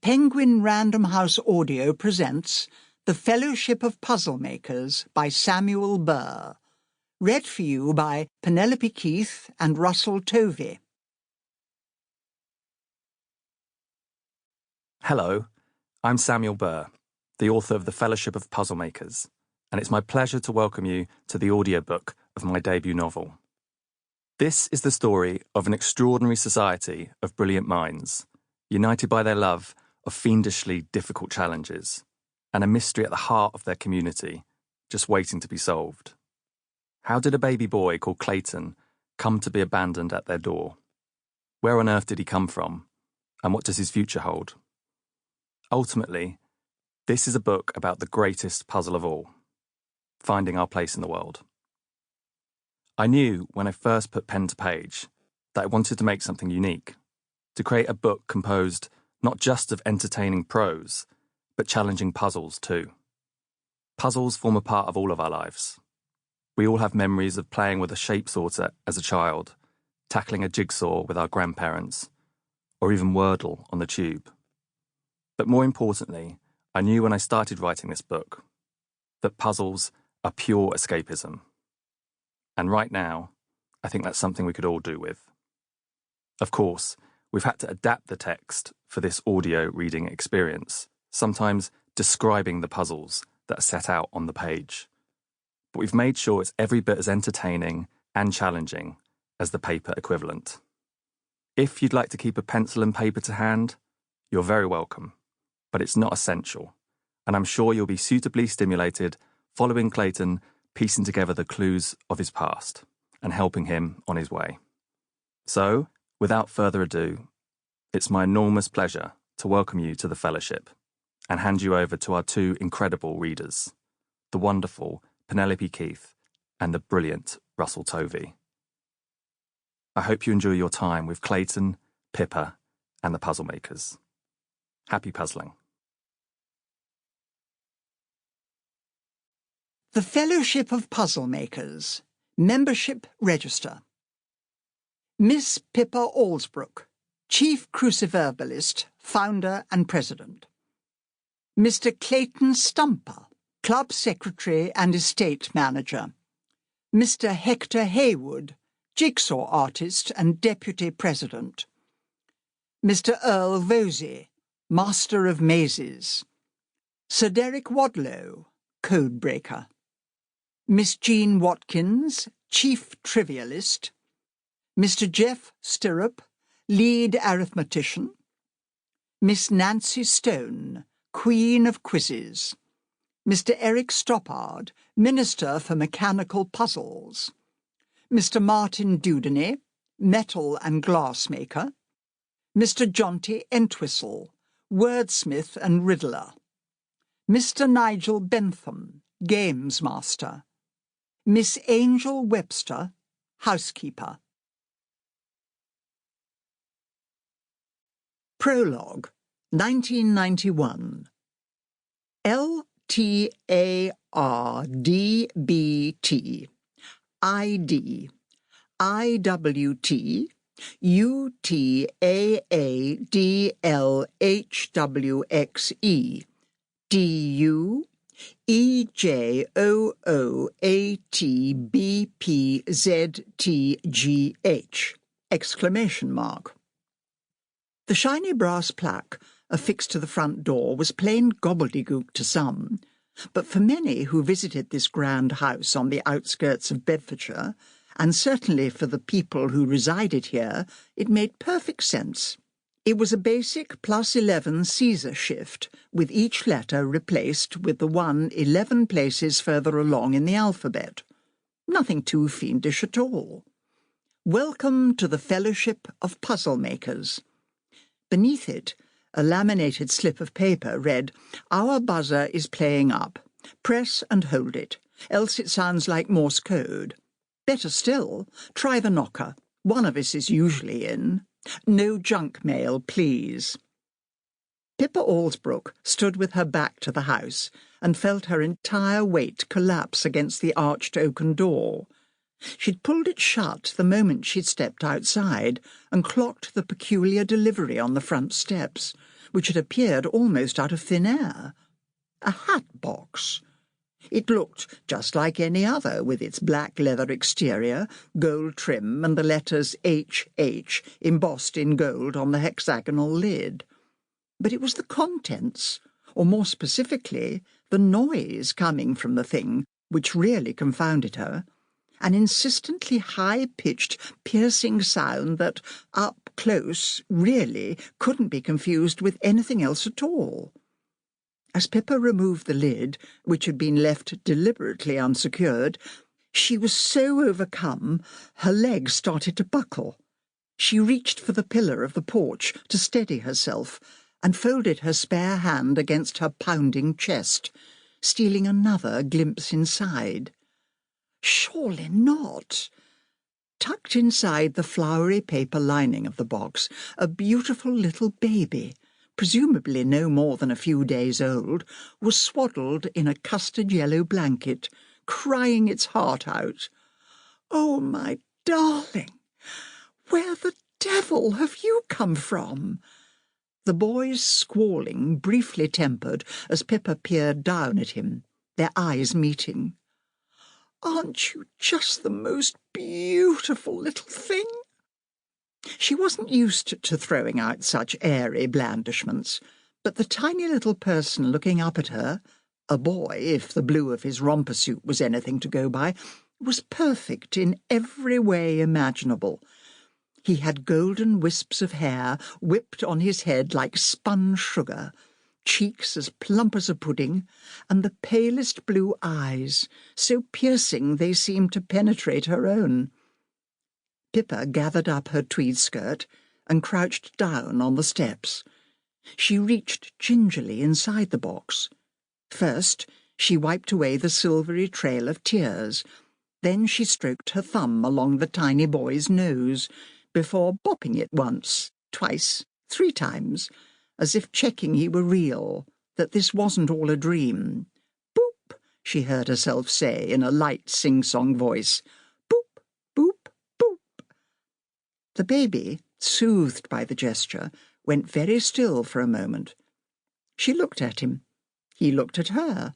Penguin Random House Audio presents The Fellowship of Puzzlemakers by Samuel Burr. Read for you by Penelope Keith and Russell Tovey. Hello, I'm Samuel Burr, the author of The Fellowship of Puzzlemakers, and it's my pleasure to welcome you to the audiobook of my debut novel. This is the story of an extraordinary society of brilliant minds, united by their love of fiendishly difficult challenges, and a mystery at the heart of their community, just waiting to be solved. How did a baby boy called Clayton come to be abandoned at their door? Where on earth did he come from? And what does his future hold? Ultimately, this is a book about the greatest puzzle of all, finding our place in the world. I knew when I first put pen to page that I wanted to make something unique, to create a book composed not just of entertaining prose, but challenging puzzles too. Puzzles form a part of all of our lives. We all have memories of playing with a shape sorter as a child, tackling a jigsaw with our grandparents, or even Wordle on the tube. But more importantly, I knew when I started writing this book that puzzles are pure escapism. And right now, I think that's something we could all do with. Of course, we've had to adapt the text for this audio reading experience, sometimes describing the puzzles that are set out on the page. But we've made sure it's every bit as entertaining and challenging as the paper equivalent. If you'd like to keep a pencil and paper to hand, you're very welcome, but it's not essential, and I'm sure you'll be suitably stimulated following Clayton piecing together the clues of his past and helping him on his way. So, without further ado, it's my enormous pleasure to welcome you to the Fellowship and hand you over to our two incredible readers, the wonderful Penelope Keith and the brilliant Russell Tovey. I hope you enjoy your time with Clayton, Pippa, and the Puzzlemakers. Happy puzzling. The Fellowship of Puzzlemakers. Membership Register. Miss Pippa Allsbrook, Chief Cruciverbalist, Founder and President. Mr. Clayton Stumper, Club Secretary and Estate Manager. Mr. Hector Haywood, Jigsaw Artist and Deputy President. Mr. Earl Vosey, Master of Mazes. Sir Derek Wadlow, Codebreaker. Miss Jean Watkins, Chief Trivialist. Mr. Jeff Stirrup, Lead Arithmetician. Miss Nancy Stone, Queen of Quizzes. Mr. Eric Stoppard, Minister for Mechanical Puzzles. Mr. Martin Dudeny, Metal and Glassmaker. Mr. Jonty Entwistle, Wordsmith and Riddler. Mr. Nigel Bentham, Games Master. Miss Angel Webster, Housekeeper. Prologue, 1991. LTARDBT, ID, IWT, UTAADLHWXE, DU, EJOOATBPZTGH! Exclamation mark. The shiny brass plaque affixed to the front door was plain gobbledygook to some, but for many who visited this grand house on the outskirts of Bedfordshire, and certainly for the people who resided here, it made perfect sense. It was a basic +11 Caesar shift, with each letter replaced with the one 11 places further along in the alphabet. Nothing too fiendish at all. Welcome to the Fellowship of Puzzlemakers. Beneath it, a laminated slip of paper read, "Our buzzer is playing up. Press and hold it, else it sounds like Morse code. Better still, try the knocker. One of us is usually in. No junk mail, please." Pippa Allsbrook stood with her back to the house and felt her entire weight collapse against the arched oaken door. She'd pulled it shut the moment she'd stepped outside and clocked the peculiar delivery on the front steps, which had appeared almost out of thin air. A hat box. It looked just like any other, with its black leather exterior, gold trim, and the letters H.H. embossed in gold on the hexagonal lid. But it was the contents, or more specifically, the noise coming from the thing, which really confounded her. An insistently high-pitched, piercing sound that, up close, really couldn't be confused with anything else at all. As Pippa removed the lid, which had been left deliberately unsecured, she was so overcome her legs started to buckle. She reached for the pillar of the porch to steady herself, and folded her spare hand against her pounding chest, stealing another glimpse inside. Surely not. Tucked inside the flowery paper lining of the box, a beautiful little baby, presumably no more than a few days old, was swaddled in a custard-yellow blanket, crying its heart out. "Oh, my darling, where the devil have you come from?" The boy's squalling briefly tempered as Pippa peered down at him, their eyes meeting. "Aren't you just the most beautiful little thing?" She wasn't used to throwing out such airy blandishments, but the tiny little person looking up at her, a boy if the blue of his romper suit was anything to go by, was perfect in every way imaginable. He had golden wisps of hair whipped on his head like spun sugar, cheeks as plump as a pudding, and the palest blue eyes, so piercing they seemed to penetrate her own. Pippa gathered up her tweed skirt and crouched down on the steps. She reached gingerly inside the box. First, she wiped away the silvery trail of tears. Then she stroked her thumb along the tiny boy's nose, before bopping it once, twice, 3 times, as if checking he were real, that this wasn't all a dream. "Boop," she heard herself say in a light sing-song voice. "Boop, boop, boop." The baby, soothed by the gesture, went very still for a moment. She looked at him. He looked at her.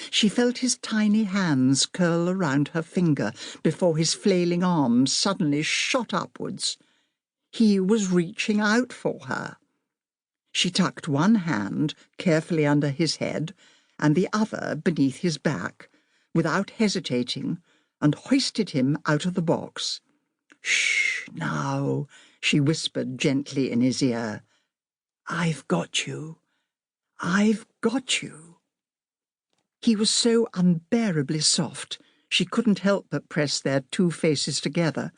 She felt his tiny hands curl around her finger before his flailing arms suddenly shot upwards. He was reaching out for her. She tucked one hand carefully under his head and the other beneath his back, without hesitating, and hoisted him out of the box. "Shh, now," she whispered gently in his ear. "I've got you. I've got you." He was so unbearably soft, she couldn't help but press their 2 faces together.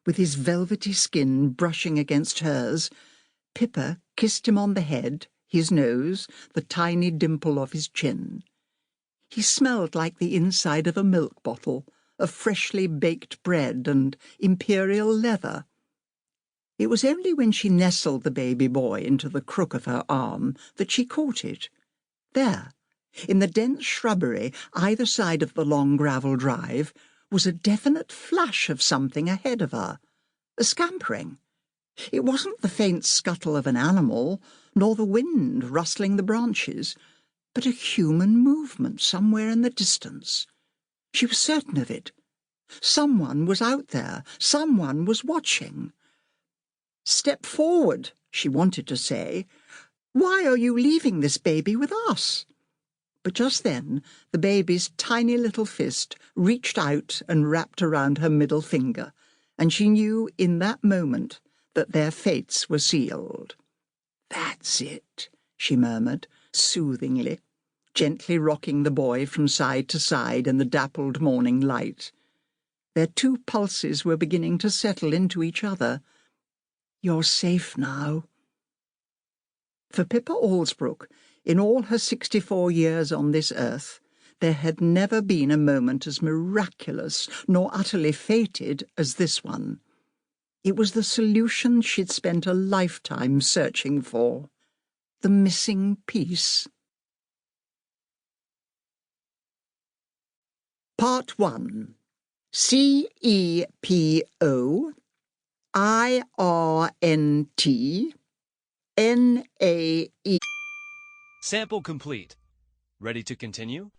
With his velvety skin brushing against hers, Pippa kissed him on the head, his nose, the tiny dimple of his chin. He smelled like the inside of a milk bottle, of freshly baked bread and imperial leather. It was only when she nestled the baby boy into the crook of her arm that she caught it. There, in the dense shrubbery either side of the long gravel drive, was a definite flash of something ahead of her, a scampering. It wasn't the faint scuttle of an animal, nor the wind rustling the branches, but a human movement somewhere in the distance. She was certain of it. Someone was out there. Someone was watching. "Step forward," she wanted to say. "Why are you leaving this baby with us?" But just then the baby's tiny little fist reached out and wrapped around her middle finger, and she knew in that moment that their fates were sealed. "That's it," she murmured, soothingly, gently rocking the boy from side to side in the dappled morning light. Their 2 pulses were beginning to settle into each other. "You're safe now." For Pippa Allsbrook, in all her 64 years on this earth, there had never been a moment as miraculous nor utterly fated as this one. It was the solution she'd spent a lifetime searching for. The missing piece. Part 1. CEPO IRNT N-A-E. Sample complete. Ready to continue?